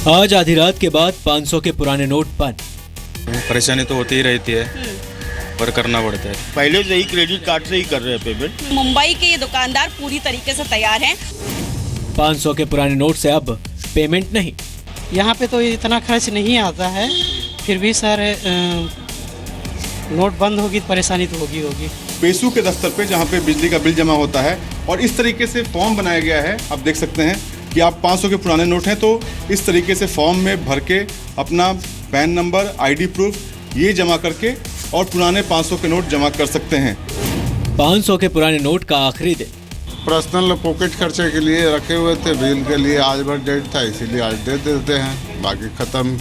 आज आधी रात के बाद 500 के पुराने नोट बंद। परेशानी तो होती ही रहती है पर करना पड़ता है। पहले से ही क्रेडिट कार्ड से ही कर रहे हैं पेमेंट। मुंबई के ये दुकानदार पूरी तरीके से तैयार हैं। 500 के पुराने नोट से अब पेमेंट नहीं। यहाँ पे तो इतना खर्च नहीं आता है, फिर भी सर नोट बंद होगी तो परेशानी तो होगी। पेशू के दफ्तर पे जहाँ पे बिजली का बिल जमा होता है और इस तरीके से फॉर्म बनाया गया है। आप देख सकते हैं कि आप 500 के पुराने नोट हैं तो इस तरीके से फॉर्म में भर के अपना पैन नंबर, आईडी प्रूफ ये जमा करके और पुराने 500 के नोट जमा कर सकते हैं। 500 के पुराने नोट का आखिरी दिन। पर्सनल पॉकेट खर्चे के लिए रखे हुए थे, बिल के लिए आज भर डेट था इसीलिए आज दे देते हैं, बाकी खत्म।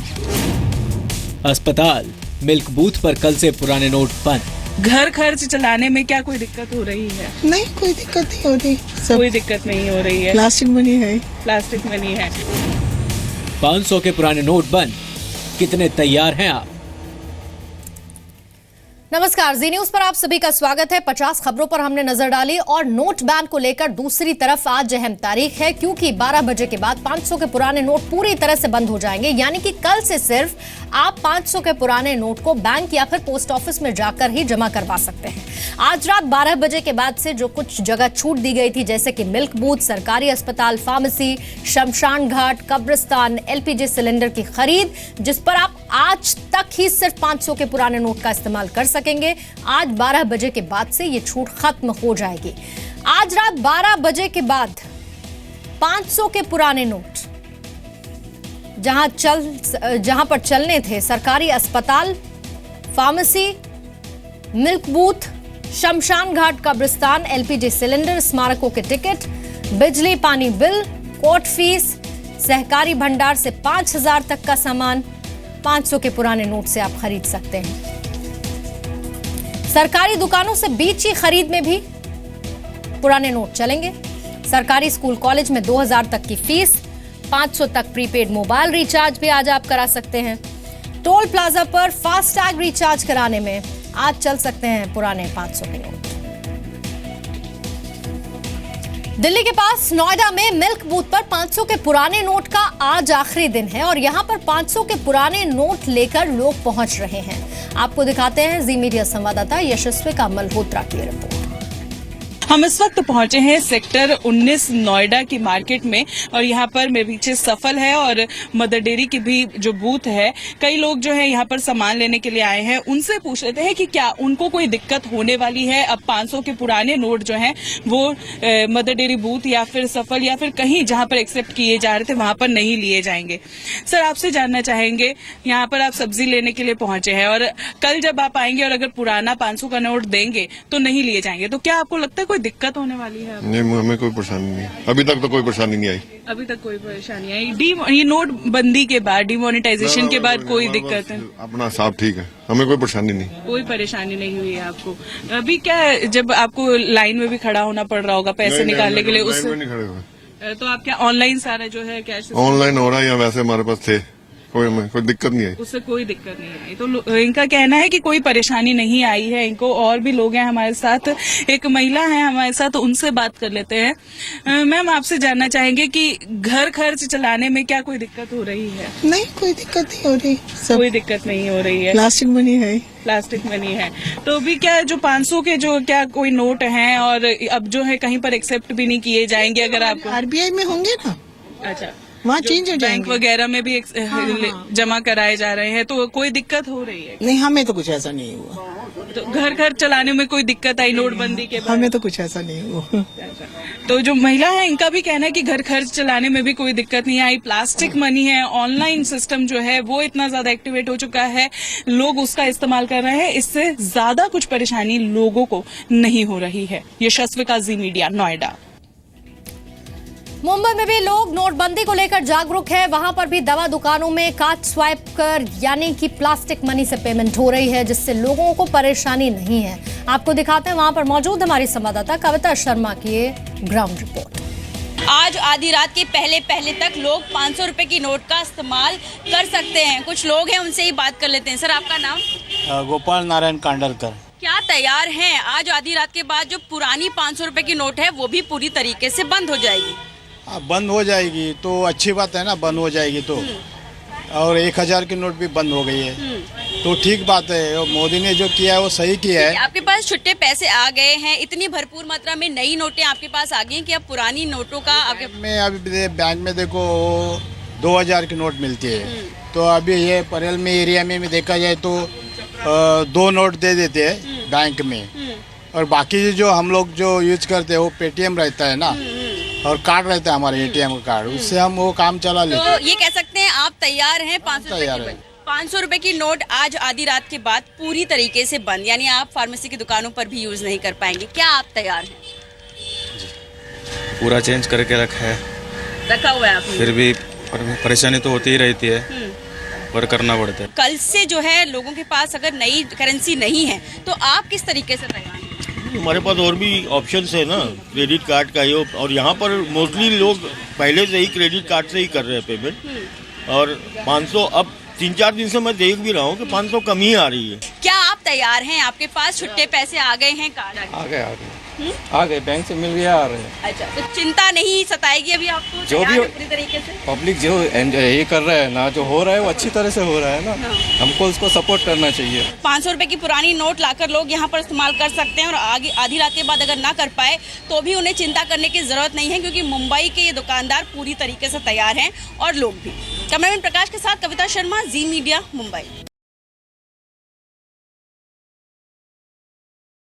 अस्पताल, मिल्क बूथ पर कल से पुराने नोट बंद। घर खर्च चलाने में क्या कोई दिक्कत हो रही है? नहीं, कोई दिक्कत नहीं हो रही। कोई दिक्कत नहीं हो रही है। प्लास्टिक मनी है। प्लास्टिक मनी है। 500 के पुराने नोट बंद। कितने तैयार हैं आप? नमस्कार, जी न्यूज पर आप सभी का स्वागत है। 50 खबरों पर हमने नजर डाली और नोट बैन को लेकर दूसरी तरफ आज अहम तारीख है क्योंकि 12 बजे के बाद 500 के पुराने नोट पूरी तरह से बंद हो जाएंगे। यानी कि कल से सिर्फ आप 500 के पुराने नोट को बैंक या फिर पोस्ट ऑफिस में जाकर ही जमा करवा सकते हैं। आज रात 12 बजे के बाद से जो कुछ जगह छूट दी गई थी, जैसे कि मिल्क बूथ, सरकारी अस्पताल, फार्मेसी, शमशान घाट, कब्रिस्तान, एलपीजी सिलेंडर की खरीद, जिस पर आप आज तक ही सिर्फ 500 के पुराने नोट का इस्तेमाल कर सकेंगे, आज 12 बजे के बाद से ये छूट खत्म हो जाएगी। आज रात 12 बजे के बाद 500 के पुराने नोट जहां पर चलने थे, सरकारी अस्पताल, फार्मेसी, मिल्क बूथ, शमशान घाट, कब्रिस्तान, एलपीजी सिलेंडर, स्मारकों के टिकट, बिजली पानी बिल, कोर्ट फीस, सहकारी भंडार से 5000 तक का सामान 500 के पुराने नोट से आप खरीद सकते हैं। सरकारी दुकानों से बीच खरीद में भी पुराने नोट चलेंगे। सरकारी स्कूल कॉलेज में 2000 तक की फीस, 500 तक प्रीपेड मोबाइल रिचार्ज भी आज आप करा सकते हैं। टोल प्लाजा पर फास्टैग रिचार्ज कराने में आज चल सकते हैं पुराने 500 के नोट। दिल्ली के पास नोएडा में मिल्क बूथ पर 500 के पुराने नोट का आज आखिरी दिन है और यहां पर 500 के पुराने नोट लेकर लोग पहुंच रहे हैं। आपको दिखाते हैं जी मीडिया संवाददाता यशस्वी मल्होत्रा की रिपोर्ट। हम इस वक्त पहुंचे हैं सेक्टर 19 नोएडा की मार्केट में और यहाँ पर मेरे पीछे सफल है और मदर डेयरी की भी जो बूथ है, कई लोग जो है यहाँ पर सामान लेने के लिए आए हैं। उनसे पूछ लेते हैं कि क्या उनको कोई दिक्कत होने वाली है। अब 500 के पुराने नोट जो हैं वो मदर डेयरी बूथ या फिर सफल या फिर कहीं जहाँ पर एक्सेप्ट किए जा रहे थे वहां पर नहीं लिए जाएंगे। सर, आपसे जानना चाहेंगे, यहाँ पर आप सब्जी लेने के लिए पहुंचे हैं और कल जब आप आएंगे और अगर पुराना 500 का नोट देंगे तो नहीं लिए जाएंगे, तो क्या आपको लगता है कोई दिक्कत होने वाली है? नहीं, हमें कोई परेशानी नहीं, अभी तक तो कोई परेशानी नहीं आई। अभी तक कोई परेशानी आई? ये नोट बंदी के बाद, डिमोनेटाइजेशन के बाद कोई दिक्कत है? अपना साफ ठीक है, हमें कोई परेशानी नहीं। कोई परेशानी नहीं हुई है आपको? अभी क्या, जब आपको लाइन में भी खड़ा होना पड़ रहा होगा पैसे निकालने के लिए, उससे नहीं खड़े हुए तो आप क्या ऑनलाइन सारा जो है कैश ऑनलाइन हो रहा है या वैसे हमारे पास थे, कोई दिक्कत नहीं आई। उससे कोई दिक्कत नहीं आई। तो इनका कहना है कि कोई परेशानी नहीं आई है इनको। और भी लोग हैं हमारे साथ, एक महिला है हमारे साथ, उनसे बात कर लेते हैं। मैम, आपसे जानना चाहेंगे कि घर खर्च चलाने में क्या कोई दिक्कत हो रही है? नहीं, कोई दिक्कत नहीं हो रही। कोई दिक्कत नहीं हो रही है। प्लास्टिक मनी है। प्लास्टिक मनी है। तो अभी क्या जो 500 के जो क्या कोई नोट हैं और अब जो है कहीं पर एक्सेप्ट भी नहीं किए जाएंगे? अगर आप आरबीआई में होंगे ना, अच्छा, वहाँ चेंज हो जाएंगे। बैंक वगैरह में भी जमा कराए जा रहे हैं, तो कोई दिक्कत हो रही है? नहीं, हमें तो कुछ ऐसा नहीं हुआ। तो घर घर चलाने में कोई दिक्कत आई नोटबंदी के बाद? हमें तो कुछ ऐसा नहीं हुआ। तो जो महिला है इनका भी कहना है कि घर खर्च चलाने में भी कोई दिक्कत नहीं आई। प्लास्टिक मनी है, ऑनलाइन सिस्टम जो है वो इतना ज्यादा एक्टिवेट हो चुका है, लोग उसका इस्तेमाल कर रहे हैं, इससे ज्यादा कुछ परेशानी लोगों को नहीं हो रही है। यशस्वी जी मीडिया, नोएडा। मुंबई में भी लोग नोटबंदी को लेकर जागरूक है। वहां पर भी दवा दुकानों में कार्ड स्वाइप कर यानी कि प्लास्टिक मनी से पेमेंट हो रही है, जिससे लोगों को परेशानी नहीं है। आपको दिखाते हैं वहां पर मौजूद हमारी संवाददाता कविता शर्मा की ग्राउंड रिपोर्ट। आज आधी रात के पहले तक लोग 500 रुपए की नोट का इस्तेमाल कर सकते हैं। कुछ लोग हैं, उनसे ही बात कर लेते हैं। सर, आपका नाम? गोपाल नारायण कांडलकर। क्या तैयार हैं? आज आधी रात के बाद जो पुरानी 500 रुपए की नोट है वो भी पूरी तरीके से बंद हो जाएगी। बंद हो जाएगी तो अच्छी बात है ना, बंद हो जाएगी तो। और 1000 की नोट भी बंद हो गई है तो ठीक बात है। और मोदी ने जो किया है वो सही किया है। आपके पास छुट्टे पैसे आ गए हैं, इतनी भरपूर मात्रा में नई नोटें आपके पास आ गई हैं कि अब पुरानी नोटों का आपके में अभी बैंक में देखो 2000 की नोट मिलती है, तो अभी ये परेल में एरिया में देखा जाए तो 2 नोट दे देते हैं बैंक में, और बाकी जो हम लोग जो यूज करते हैं वो पेटीएम रहता है ना, और कार्ड रहता है हमारे एटीएम का कार्ड, उससे हम वो काम चला लेते हैं। तो ये कह सकते हैं आप तैयार हैं 500 तैयार रुपए है। की 500 रुपए की नोट आज आधी रात के बाद पूरी तरीके से बंद, यानी आप फार्मेसी की दुकानों पर भी यूज नहीं कर पाएंगे। क्या आप तैयार हैं? पूरा चेंज करके रखा है, रखा हुआ है आपने? फिर भी परेशानी तो होती ही रहती है, पर करना पड़ता है। कल से जो है लोगों के पास अगर नई करेंसी नहीं है तो आप किस तरीके से तैयार हैं? हमारे पास और भी ऑप्शंस है ना, क्रेडिट कार्ड का ही, और यहाँ पर मोस्टली लोग पहले से ही क्रेडिट कार्ड से ही कर रहे हैं पेमेंट। और 500 अब 3-4 दिन से मैं देख भी रहा हूँ कि 500 कम ही आ रही है। क्या आप तैयार हैं? आपके पास छुट्टे पैसे आ गए हैं, कार्ड आ गए बैंक से मिल गया, आ रहे हैं। अच्छा, तो चिंता नहीं सताएगी अभी आपको? जो भी तैयार हैं पूरी तरीके से? पब्लिक जो ये कर रहा है ना, जो हो रहा है वो अच्छी तरह से हो रहा है ना, हमको उसको सपोर्ट करना चाहिए। 500 रुपए की पुरानी नोट लाकर लोग यहाँ पर इस्तेमाल कर सकते हैं, और आगे आधी रात के बाद अगर ना कर पाए तो भी उन्हें चिंता करने की जरूरत नहीं है, क्योंकि मुंबई के ये दुकानदार पूरी तरीके से तैयार हैं और लोग भी। कैमरामैन प्रकाश के साथ कविता शर्मा, जी मीडिया, मुंबई।